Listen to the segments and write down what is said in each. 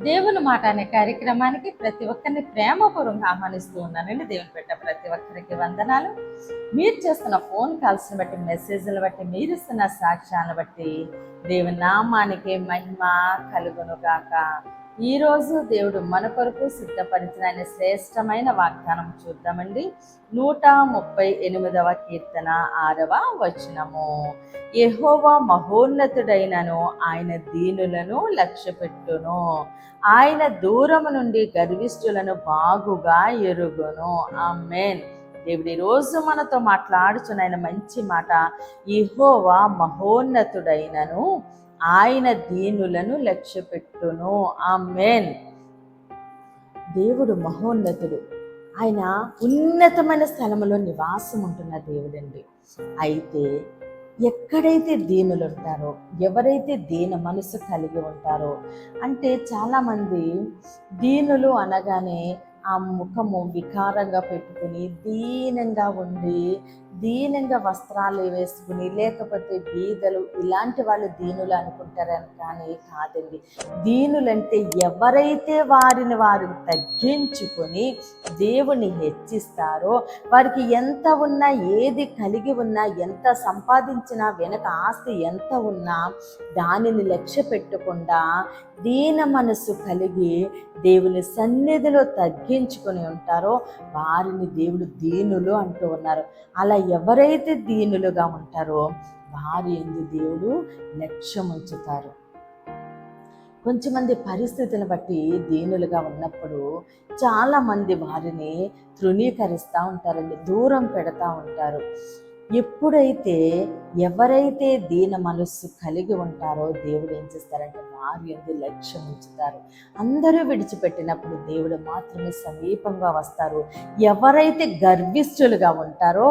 దేవుని మాట అనే కార్యక్రమానికి ప్రతి ఒక్కరిని ప్రేమపూర్వకంగా ఆహ్వానిస్తూ ఉన్నానండి. దేవుని పెట్ట ప్రతి ఒక్కరికి వందనాలు. మీరు చేస్తున్న ఫోన్ కాల్స్ని బట్టి, మెసేజ్లు బట్టి, మీరు ఇస్తున్న సాక్ష్యాలను బట్టి దేవుని నామానికి మహిమ కలుగును గాక. ఈరోజు దేవుడు మన కొరకు సిద్ధపరిచిన ఆయన శ్రేష్టమైన వాగ్దానం చూద్దామండి. 138వ కీర్తన 6వ వచనము. యెహోవా మహోన్నతుడైనను, ఆయన దీనులను లక్ష్యపెట్టును. ఆయన దూరము నుండి గర్విష్ఠులను బాగుగా ఎరుగును. ఆమేన్. దేవుడి రోజు మనతో మాట్లాడుచున్న ఆయన మంచి మాట, యెహోవా మహోన్నతుడైనను, ఆయన దీనులను లక్ష్యపెట్టును. ఆమేన్. దేవుడు మహోన్నతుడు. ఆయన ఉన్నతమైన స్థలములో నివాసం ఉంటున్న దేవుడండి. అయితే ఎక్కడైతే దీనులు ఉంటారో, ఎవరైతే దీన మనసు కలిగి ఉంటారో, అంటే చాలామంది దీనులు అనగానే ఆ ముఖము వికారంగా పెట్టుకుని, దీనంగా ఉండి, దీనంగా వస్త్రాలు వేసుకుని, లేకపోతే బీదలు, ఇలాంటి వాళ్ళు దీనులు అనుకుంటారని. కానీ కాదండి. దీనులంటే ఎవరైతే వారిని వారు తగ్గించుకొని దేవుని హెచ్చిస్తారో, వారికి ఎంత ఉన్నా, ఏది కలిగి ఉన్నా, ఎంత సంపాదించినా, వెనక ఆస్తి ఎంత ఉన్నా దానిని లక్ష్య పెట్టకుండా దీన మనసు కలిగి దేవుని సన్నిధిలో తగ్గించుకొని ఉంటారో వారిని దేవుడు దీనులు అంటూ ఉన్నారు. అలా ఎవరైతే దీనులుగా ఉంటారో వారి యందు దేవుడు లక్ష్యం ఉంచుతారు. కొంచెమంది పరిస్థితులను బట్టి దీనులుగా ఉన్నప్పుడు చాలామంది వారిని తృణీకరిస్తూ ఉంటారండి, దూరం పెడతా ఉంటారు. ఎప్పుడైతే ఎవరైతే దీన మనస్సు కలిగి ఉంటారో దేవుడు ఏం చేస్తారంటే వారి యందు లక్ష్యం ఉంచుతారు. అందరూ విడిచిపెట్టినప్పుడు దేవుడు మాత్రమే సమీపంగా వస్తారు. ఎవరైతే గర్విష్ఠులుగా ఉంటారో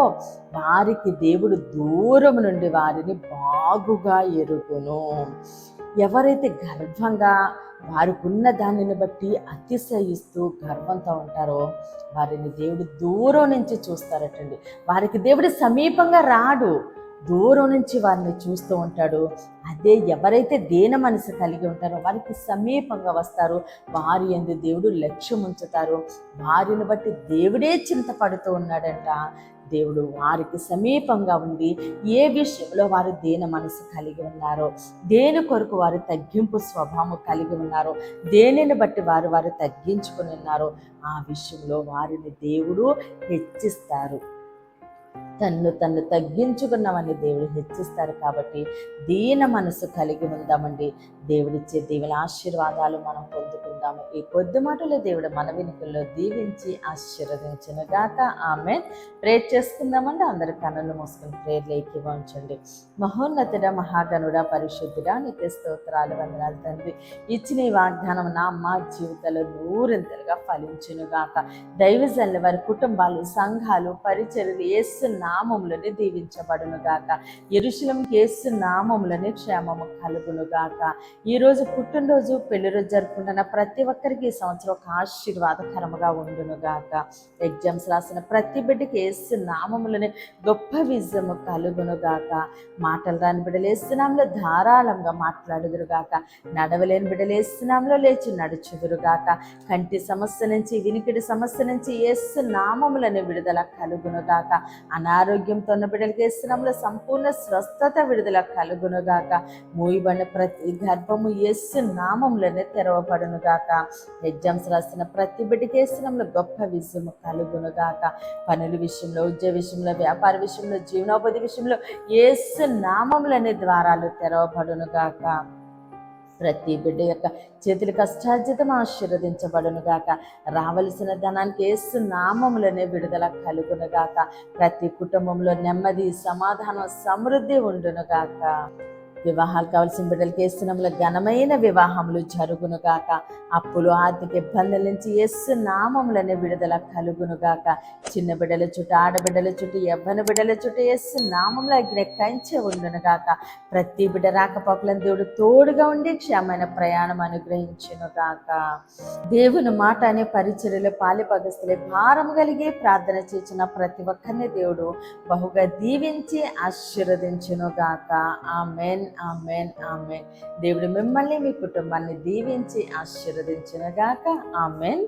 వారికి దేవుడు దూరం నుండి వారిని బాగుగా ఎరుగును. ఎవరైతే గర్వంగా వారికి ఉన్న దానిని బట్టి అతిశయిస్తూ గర్వంతో ఉంటారో వారిని దేవుడు దూరం నుంచి చూస్తారటండి. వారికి దేవుడు సమీపంగా రాడు, దూరం నుంచి వారిని చూస్తూ ఉంటాడు. అదే ఎవరైతే దీన మనసు కలిగి ఉంటారో వారికి సమీపంగా వస్తారు. వారి యందు దేవుడు లక్ష్యం ఉంచుతారు. వారిని బట్టి దేవుడే చింతపడుతూ ఉన్నాడంట. దేవుడు వారికి సమీపంగా ఉండి ఏ విషయంలో వారు దీన మనసు కలిగి ఉన్నారో, దేని కొరకు వారు తగ్గింపు స్వభావం కలిగి ఉన్నారో, దేనిని బట్టి వారు తగ్గించుకొని ఉన్నారో ఆ విషయంలో వారిని దేవుడు హెచ్చిస్తారు. తన్ను తగ్గించుకున్నామని దేవుడు హెచ్చిస్తారు. కాబట్టి దీన మనసు కలిగి ఉందామండి. దేవుడిచ్చే దేవుని ఆశీర్వాదాలు మనం పొందుకుందాము. ఈ కొద్ది మాటలు దేవుడు మన వెనుకల్లో దీవించి ఆశీర్వదించును గాక. ఆమేన్. ప్రేర్ చేసుకుందామండి. అందరి కన్నులు మూసుకుని ప్రేర్లు ఏకీభవించండి. మహోన్నతుడ, మహాగణుడ, పరిశుద్ధుడా, నీకే స్తోత్రాలు, వందనాలు తండ్రి. ఇచ్చిన ఈ వాగ్దానం నా అమ్మ జీవితంలో నూరింతలుగా ఫలించును గాక. దైవజనులు, వారి కుటుంబాలు, సంఘాలు, పరిచర్యలు యేసు నామములని దీవించబడును గాక. యెరూషలేముకి యేసు నామములని క్షేమము కలుగును గాక. ఈరోజు పుట్టినరోజు, పెళ్లి రోజు జరుపుకుంటున్న ప్రతి ఒక్కరికి ఈ సంవత్సరం ఒక ఆశీర్వాదకరముగా ఉండును గాక. ఎగ్జామ్స్ రాసిన ప్రతి బిడ్డకి యేసు నామములని గొప్ప విజయము కలుగును గాక. మాటలు రాని బిడ్డలు యేసు నామములో ధారాళంగా మాట్లాడుదురు గాక. నడవలేని బిడ్డలు యేసు నామములో లేచి నడుచుదురు గాక. కంటి సమస్య నుంచి, వినికిడి సమస్య నుంచి యేసు నామములని విడుదల కలుగును గాక. అనారోగ్యంతో ఉన్న బిడ్డలకి యేసు నామములో సంపూర్ణ స్వస్థత విడుదల కలుగును గాక. మూయబడిన ప్రతి గర్భము యేసు నామములోనే తెరవబడును గాక. ఎగ్జామ్స్ రాసిన ప్రతి బిడ్డకి యేసు నామములో గొప్ప విజయము కలుగును గాక. పనుల విషయంలో, ఉద్యోగ విషయంలో, వ్యాపార విషయంలో, జీవనోపాధి విషయంలో యేసు నామములోనే ద్వారాలు తెరవబడును గాక. ప్రతి బిడ్డ యొక్క చేతుల కష్టార్జితం ఆశీర్వదించబడును గాక. రావలసిన ధనానికి యేసు నామములనే విడుదల కలుగును గాక. ప్రతి కుటుంబంలో నెమ్మది, సమాధానం, సమృద్ధి ఉండును గాక. వివాహాలు కావాల్సిన బిడ్డలకి యేసు నామములో ఘనమైన వివాహములు జరుగును గాక. అప్పులు, ఆర్థిక ఇబ్బందుల నుంచి యేసు నామములనే విడుదల కలుగును గాక. చిన్న బిడ్డల చుట్టూ, ఆడబిడ్డల చుట్టూ, యవ్వన బిడ్డల చుట్టూ యేసు నామములో అగ్ని కంచె ఉండును గాక. ప్రతి బిడ్డ రాకపోకలను దేవుడు తోడుగా ఉండి క్షేమైన ప్రయాణం అనుగ్రహించును గాక. దేవుని మాట అనే పరిచర్యలో పాలిపగస్తులే భారం కలిగి ప్రార్థన చేసిన ప్రతి ఒక్కరిని దేవుడు బహుగా దీవించి ఆశీర్వదించును గాక. ఆమేన్. Amen amen. దేవుడు మిమ్మల్ని మీ కుటుంబాన్ని దీవించి ఆశీర్వదించునుగాక. ఆమెన్.